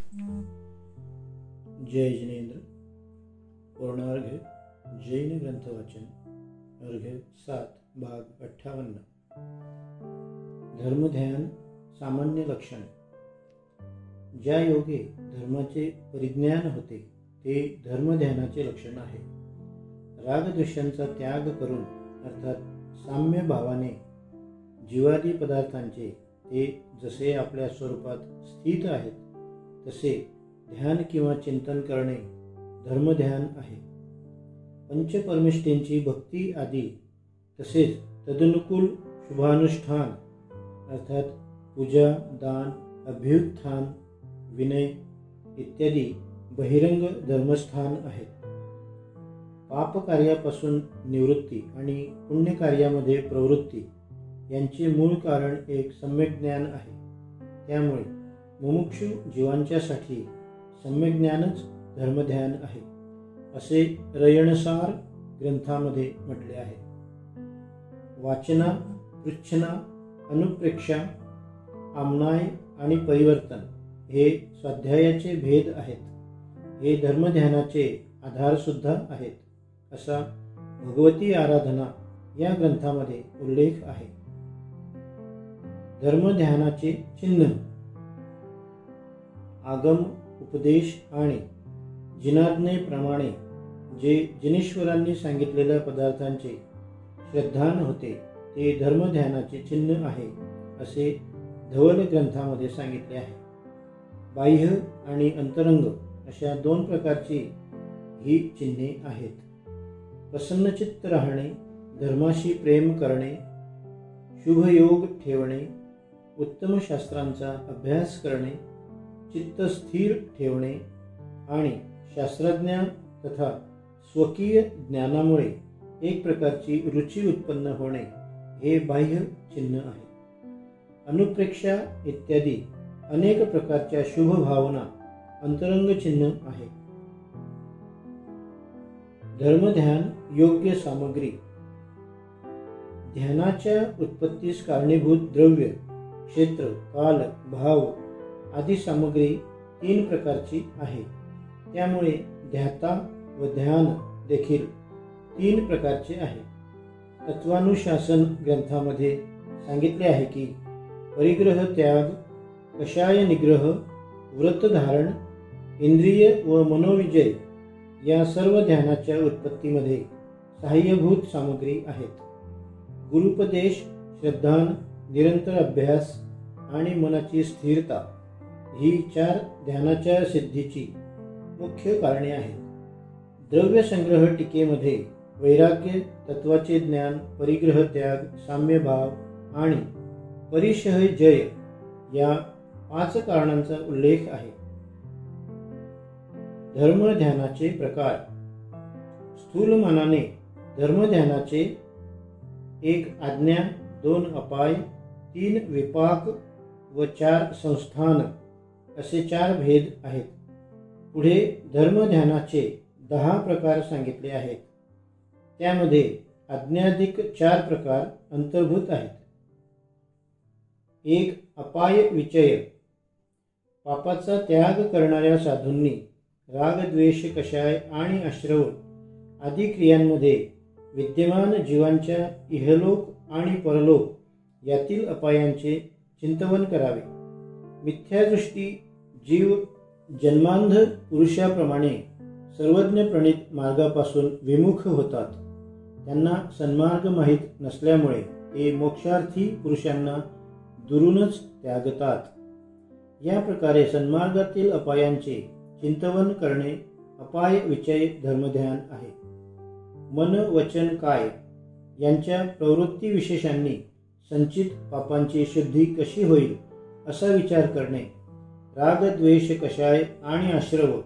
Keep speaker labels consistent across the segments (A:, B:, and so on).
A: जय जिनेन्द्र। पूर्णार्घ्य जैन ग्रंथ वाचन अर्घ्य 7 भाग 58। धर्मध्यान सामान्य लक्षण। ज्या योगे धर्माचे परिज्ञान होते ते धर्मध्यानाचे लक्षण आहे। रागद्वेषांचा त्याग करून अर्थात साम्य भावाने जीवादी पदार्थांचे ते जसे आपल्या स्वरूपात स्थित आहेत तसे ध्यान किंवा चिंतन करणे धर्मध्यान आहे। पंचपरमेष्ठींची भक्ती आदी तसेच तदनुकूल शुभानुष्ठान अर्थात पूजा, दान, अभ्युत्थान, विनय इत्यादी बहिरंग धर्मस्थान आहेत। पापकार्यापासून निवृत्ती आणि पुण्यकार्यामध्ये प्रवृत्ती यांचे मूळ कारण एक सम्यक्ज्ञान आहे। त्यामुळे मुमुक्षु जीवांच्यासाठी सम्यक्ज्ञानच धर्मध्यान आहे असे रयणसार ग्रंथामध्ये म्हटले आहे। वाचना, पृच्छना, अनुप्रेक्षा, आमनाय आणि परिवर्तन हे स्वाध्यायाचे भेद आहेत। हे धर्मध्यानाचे आधार सुद्धा आहेत असा भगवती आराधना या ग्रंथामध्ये उल्लेख आहे। धर्मध्यानाचे चिन्ह आगम, उपदेश आणि जिनाज्ञेप्रमाणे जे जिनेश्वरांनी सांगितलेल्या पदार्थांचे श्रद्धान होते ते धर्मध्यानाचे चिन्ह आहे असे धवल ग्रंथामध्ये सांगितले आहे। बाह्य आणि अंतरंग अशा 2 प्रकारची ही चिन्हे आहेत। प्रसन्नचित्त राहणे, धर्माशी प्रेम करणे, शुभयोग ठेवणे, उत्तम शास्त्रांचा अभ्यास करणे, चित्त स्थिर ठेवणे आणि शास्त्रज्ञान तथा स्वकीय ज्ञानामुळे एक प्रकारची रुची उत्पन्न होणे हे बाह्य चिन्ह आहे। अनुप्रेक्षा इत्यादी अनेक प्रकारच्या शुभ भावना अंतरंग चिन्ह आहे। धर्मध्यान योग्य सामग्री। ध्यानाच्या उत्पत्तीस कारणीभूत द्रव्य, क्षेत्र, काल, भाव आदी सामग्री 3 प्रकारची आहे। त्यामुळे ध्याता व ध्यान देखील 3 प्रकारचे आहे। तत्वानुशासन ग्रंथामध्ये सांगितले आहे की परिग्रह त्याग, कषाय निग्रह, व्रत धारण, इंद्रिय व मनोविजय या सर्व ध्यानाच्या उत्पत्तीमध्ये सहाय्यभूत सामग्री आहेत। गुरुपदेश, श्रद्धान, निरंतर अभ्यास आणि मनाची स्थिरता ही 4 ध्यानाच्या सिद्धीची मुख्य कारणे आहेत। द्रव्य संग्रह टीकेमध्ये वैराग्य, तत्वाचे ज्ञान, परिग्रह त्याग, साम्यभाव आणि परिशय जय या 5 कारणांचा उल्लेख आहे। धर्मध्यानाचे प्रकार। स्थूल मानाने धर्मध्यानाचे 1 आज्ञा, 2 अपाय, 3 विपाक व 4 संस्थान असे 4 भेद आहेत। पुढे धर्मध्यानाचे 10 प्रकार सांगितले आहेत। त्यामध्ये आज्ञाधिक 4 प्रकार अंतर्भूत आहेत। 1 अपाय विचय। पापाचा त्याग करणाऱ्या साधूंनी राग, द्वेष, कषाय आणि आश्रव आदी क्रियांमध्ये विद्यमान जीवांच्या इहलोक आणि परलोक यातील अपायांचे चिंतन करावे। मिथ्यादृष्टी जीव जन्मांध पुरुषाप्रमाणे सर्वज्ञ प्रणित मार्गापासून विमुख होतात। त्यांना सन्मार्ग माहीत नसल्यामुळे ते मोक्षार्थी पुरुषांना दुरूनच त्यागतात। या प्रकारे सन्मार्गातील अपायांचे चिंतन करणे अपाय विचय धर्मध्यान आहे। मन, वचन, काय यांच्या प्रवृत्ती विशेषांनी संचित पापांची शुद्धी कशी होईल असा विचार करणे राग, द्वेष, कषाय आणि आश्रव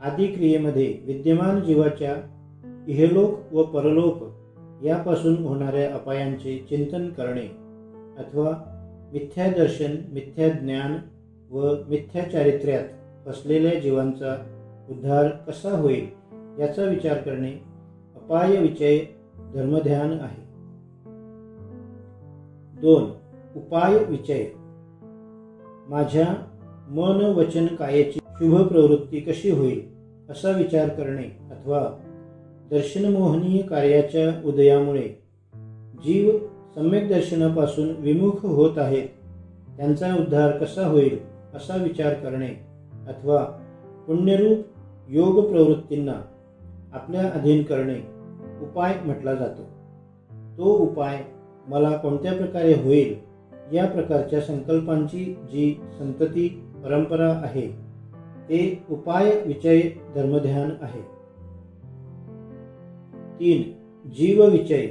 A: आदी क्रियेमध्ये विद्यमान जीवाच्या इहलोक व परलोक यापासून होणाऱ्या अपायांचे चिंतन करणे अथवा मिथ्यादर्शन, मिथ्याज्ञान व मिथ्याचारित्र्यात फसलेल्या जीवांचा उद्धार कसा होईल याचा विचार करणे अपाय विचय धर्मध्यान आहे। 2 उपाय विचय। माझ्या मन, वचन, कायेची शुभ प्रवृत्ती कशी होईल असा विचार करणे, अथवा दर्शनमोहनीय कार्याच्या उदयामुळे जीव सम्यक दर्शनापासून विमुख होत आहेत, त्यांचा उद्धार कसा होईल असा विचार करणे, अथवा पुण्यरूप योग प्रवृत्तींना आपल्या अधीन करणे उपाय म्हटला जातो. तो उपाय मला कोणत्या प्रकारे होईल या प्रकारच्या संकल्पांची जी संतती परंपरा आहे ते उपाय विचय धर्मध्यान आहे. 3. जीवविचय.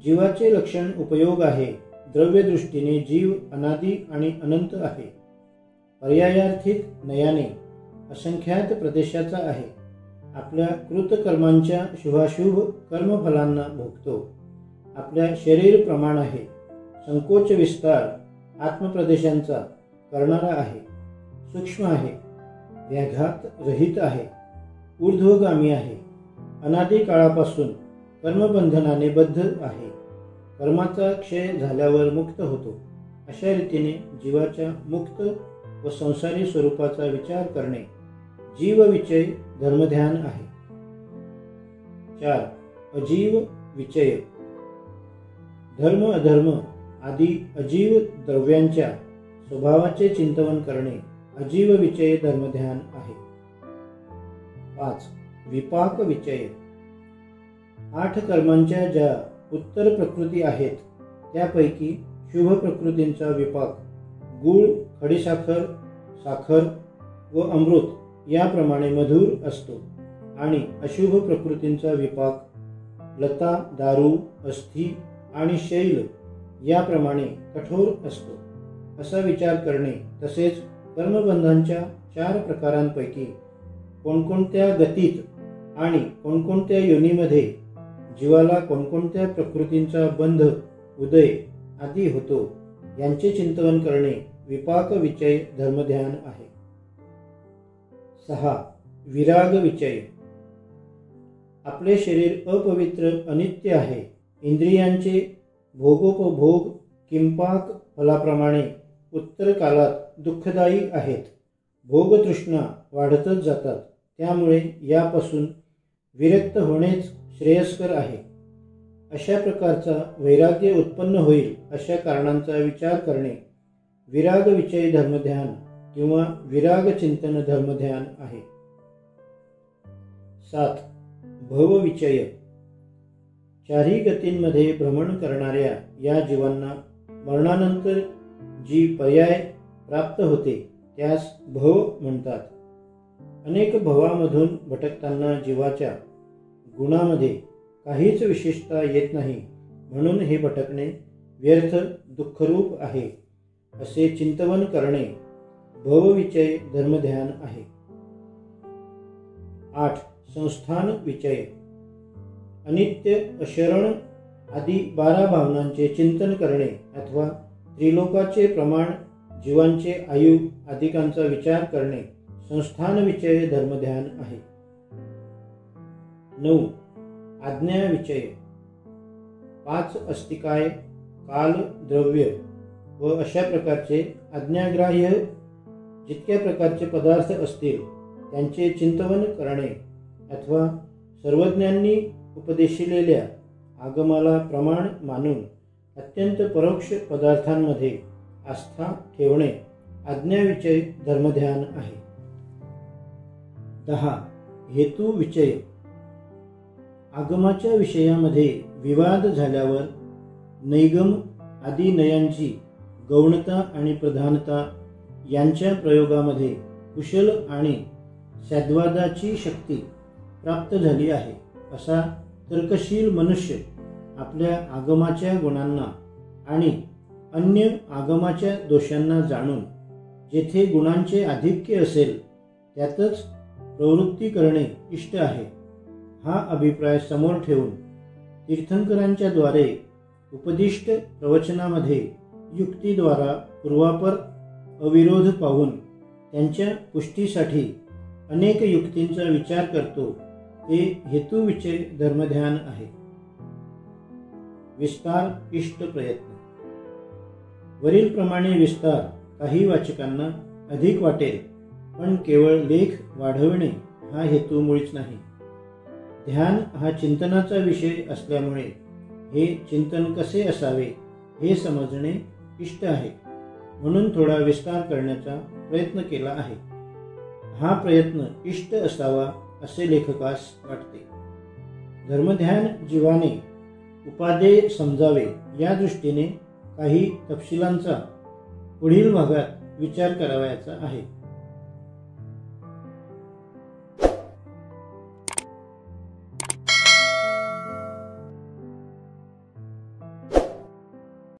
A: जीवाचे लक्षण उपयोग आहे. द्रव्यदृष्टीने जीव अनादी आणि अनंत आहे. पर्यायार्थिक नयाने असंख्यात प्रदेशाचा आहे. आपल्या कृतकर्मांच्या शुभाशुभ कर्मफलांना भोगतो. आपल्या शरीर प्रमाण आहे. संकोच विस्तार आत्मप्रदेशांचा करणारा आहे. सूक्ष्म आहे. व्याघात रहित आहे. ऊर्ध्वगामी आहे. अनादी काळापासून कर्मबंधनाने बद्ध आहे. कर्माचा क्षय झाल्यावर मुक्त होतो. अशा रीतीने जीवाच्या मुक्त व संसारी स्वरूपाचा विचार करणे जीवविचय धर्मध्यान आहे. 4. अजीव विचय. धर्म अधर्म आदी अजीव द्रव्यांच्या स्वभावाचे चिंतन करणे अजीव विचय धर्मध्यान आहे. 5. विपाक विचय. 8 कर्मांच्या ज्या उत्तर प्रकृती आहेत त्यापैकी शुभ प्रकृतींचा विपाक गूळ, खडीसाखर, साखर व अमृत याप्रमाणे मधुर असतो आणि अशुभ प्रकृतींचा विपाक लता, दारू, अस्थि आणि शैल याप्रमाणे कठोर असतो असा विचार करणे, तसेच कर्मबंधांच्या 4 प्रकारांपैकी कोणकोणत्या गतीत आणि कोणकोणत्या योनीमध्ये जीवाला कोणकोणत्या प्रकृतींचा बंध उदय आदी होतो यांचे चिंतन करणे विपाक विचय धर्मध्यान आहे. 6. विराग विचय. आपले शरीर अपवित्र अनित्य आहे. इंद्रियांचे भोगोपभोग किंपाक फलाप्रमाणे उत्तर कालात दुःखदायी आहेत. भोगतृष्णा वाढतच जातात. त्यामुळे यापासून विरक्त होणेच श्रेयस्कर आहे. अशा प्रकारचा वैराग्य उत्पन्न होईल अशा कारणांचा विचार करणे विराग विचय धर्मध्यान किंवा विराग चिंतन धर्मध्यान आहे. 7. भवविचय. 4ही गतींमध्ये भ्रमण करणाऱ्या या जीवांना मरणानंतर जी पर्याय प्राप्त होते त्यास भव म्हणतात. अनेक भवामधून भटकताना जीवाच्या गुणामध्ये काहीच विशेषता येत नाही, म्हणून हे भटकणे व्यर्थ दुःखरूप आहे असे चिंतन करणे भवविचय धर्मध्यान आहे. 8. संस्थान विचय. अनित्य, अशरण आदी 12 भावनांचे चिंतन करणे अथवा त्रिलोकाचे प्रमाण, जीवांचे आयु आदिकांचा विचार करणे संस्थान विचय धर्मध्यान आहे. 9. आज्ञा विचय. 5 अस्तिकाय, काल, द्रव्य व अशा प्रकारचे आज्ञाग्राह्य जितक्या प्रकारचे पदार्थ असतील त्यांचे चिंतन करणे अथवा सर्वज्ञांनी उपदेशिलेल्या आगमाला प्रमाण मानून अत्यंत परोक्ष पदार्थांमध्ये आस्था ठेवणे आज्ञाविचय धर्मध्यान आहे. 10. हेतू विचय. आगमाच्या विषयामध्ये विवाद झाल्यावर नैगम आदी नयांची गौणता आणि प्रधानता यांच्या प्रयोगामध्ये कुशल आणि सद्वादाची शक्ती प्राप्त झाली आहे असा तर्कशील मनुष्य आपल्या आगमाच्या गुणांना आणि अन्य आगमाच्या दोषांना जाणून जेथे गुणांचे आधिक्य असेल त्यातच प्रवृत्ती करणे इष्ट आहे हा अभिप्राय समोर ठेवून तीर्थंकरांच्या द्वारे उपदिष्ट प्रवचनामध्ये युक्तीद्वारा पूर्वापर अविरोध पाहून त्यांच्या पुष्टीसाठी अनेक युक्तींचा विचार करतो ते हेतुविचय धर्मध्यान आहे. विस्तार इष्ट प्रयत्न. वरील प्रमाणे विस्तार काही वाचकांना अधिक वाटेल पण केवळ लेख वाढविणे हा हेतू मुळीच नाही. ध्यान हा चिंतनाचा विषय असल्यामुळे हे चिंतन कसे असावे हे समजणे इष्ट आहे, म्हणून थोडा विस्तार करण्याचा प्रयत्न केला आहे. हा प्रयत्न इष्ट असावा असे लेखकास वाटते. धर्मध्यान जीवाने उपादेय समजावे या दृष्टीने काही तपशिलांचा पुढील भागात विचार करावयाचा आहे.